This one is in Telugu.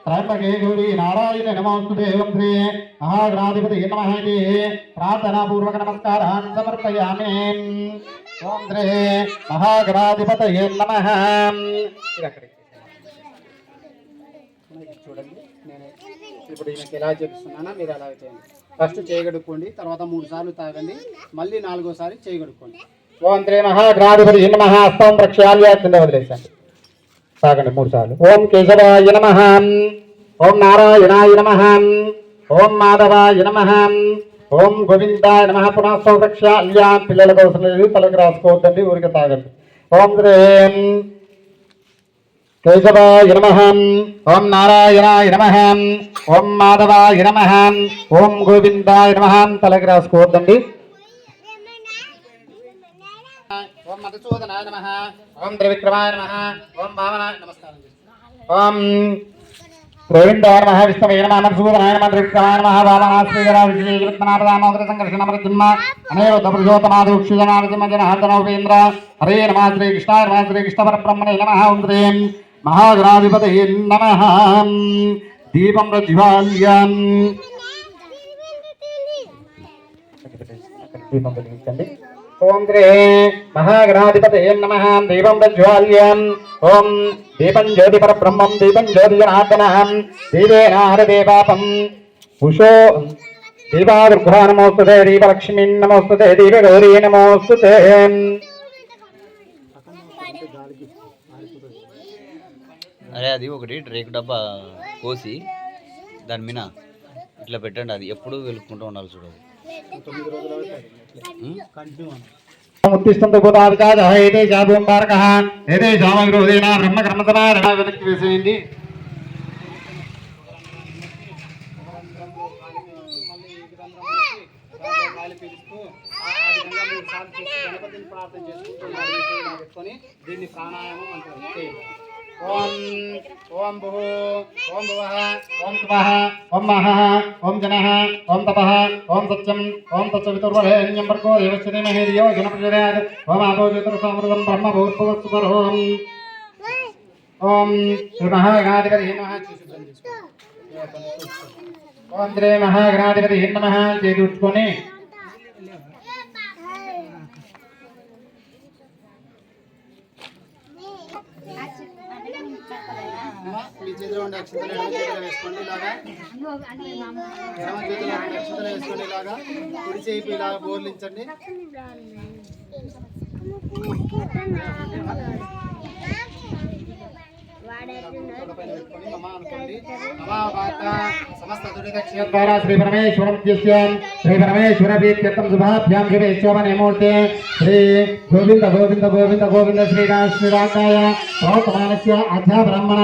त्रयंबके गौरी नारायण नमोस्तुते। ओम श्री महागणाधिपतये नमः इति प्रार्थनापूर्वक नमस्कारान् समर्पयामि। ओम श्री महागणाधिपतये नमः। చూడండి నేను ఇప్పుడు ఈయనకి ఎలా చెప్తున్నానో మీరు అలా చేయండి. ఫస్ట్ చేయగడుక్కోండి, తర్వాత 3 సార్లు తాగండి, మళ్ళీ 4వసారి చేయగడుక్కోండి. ఓం శ్రీ మహాగణాధిపతయే నమః. హస్తం ప్రక్షాళ్య కింద వదిలేసండి, తాగండి 3 సార్లు. ఓం కేశవాయ నమః, ఓం నారాయణాయ నమః, ఓం మాధవాయ నమః, ఓం గోవిందాయ నమః. పునః ప్రక్షాళ్య. పిల్లల కోసం లేదు, తలకు రాసుకోవద్దండి, ఊరికే తాగండి. ఓం శ్రీ కేశవాయ నమః, ఓం నారాయణాయ నమః, ఓం మాధవాయ నమః, ఓం గోవిందాయ నమః. తలకి రాసుకోవద్దండి. ఓం మధుసూదనాయ నమః, ఓం త్రివిక్రమాయ నమః, ఓం భావనాయ నమస్కారం. ఓం గోవిందాయ నమః, విష్ణవే నమః, మధుసూదనాయ నమః, త్రివిక్రమాయ నమః, భావనాయ శ్రీధరాయ విజయనాథ సంకర్షణ మృతిమ్మ అనేవ పురుషోత్తమాదోక్షజనాదిమజనహర్దనోపేంద్ర. హరే నమః. శ్రీకృష్ణాయ నమః. శ్రీకృష్ణ పరబ్రహ్మణే నమః. ఓం శ్రీం महागणाधिपतये नमः. दीपं प्रज्वाल्यं ओम श्री महागणाधिपतये नमः. दीपं प्रज्वाल्यं ओम दीपं ज्योति परब्रह्मं दीपं ज्योति जनार्दनः दीपेन हरते पापं उषो दीपादुर्गा नमोस्तुते दीपलक्ष्मी नमोस्तुते दीपगौरी नमोस्तुते. అరే అది ఒకటి రేకు డబ్బా కోసి దాని మీద ఇట్లా పెట్టండి, అది ఎప్పుడు వెలుక్కుంటూ ఉండాలి చూడండి. వెనక్కి వేసేయండి. గణపతిని ప్రార్థన చేసుకుంటూ దీన్ని ప్రాణాయామం అంటారు. ఓం ఓం భూ ఓం భువః ఓం స్వః ఓం మహః ఓం జనః ఓం తపః ఓం సత్యం ఓం తత్సవితుర్వరేణ్యం భర్గో దేవస్య ధీమహి ధియో యో నః ప్రచోదయాత్. ఓం ఆపో జ్యోతిరసమృతం బ్రహ్మ భూర్భువస్సువరోం. ఓం శ్రీ మహాగణాధిపతయే నమః. ఓం శ్రీ మహాగణాధిపతయే నమః. చేతి ఉంచుకొని మీ చేతిలో ఉండే అక్షతలు ఎడమ చేతిలో వేసుకోండి, ఇలాగా ఎడమ చేతిలో ఉండే అక్షతలు వేసుకోండి, ఇలాగా కుడి చేయి ఇలాగా బోర్లించండి. సమస్త ద్వారా శ్రీ పరమేశ్వరం శ్రీ పరమేశ్వర ప్రీత్యర్థం శుభాభ్యాం శుభేశ్వరమూర్తే శ్రీ గోవింద గోవింద గోవింద గోవింద శ్రీరామ శ్రీరాకాయ ప్రవర్తమానస్య అధ్యా బ్రాహ్మణ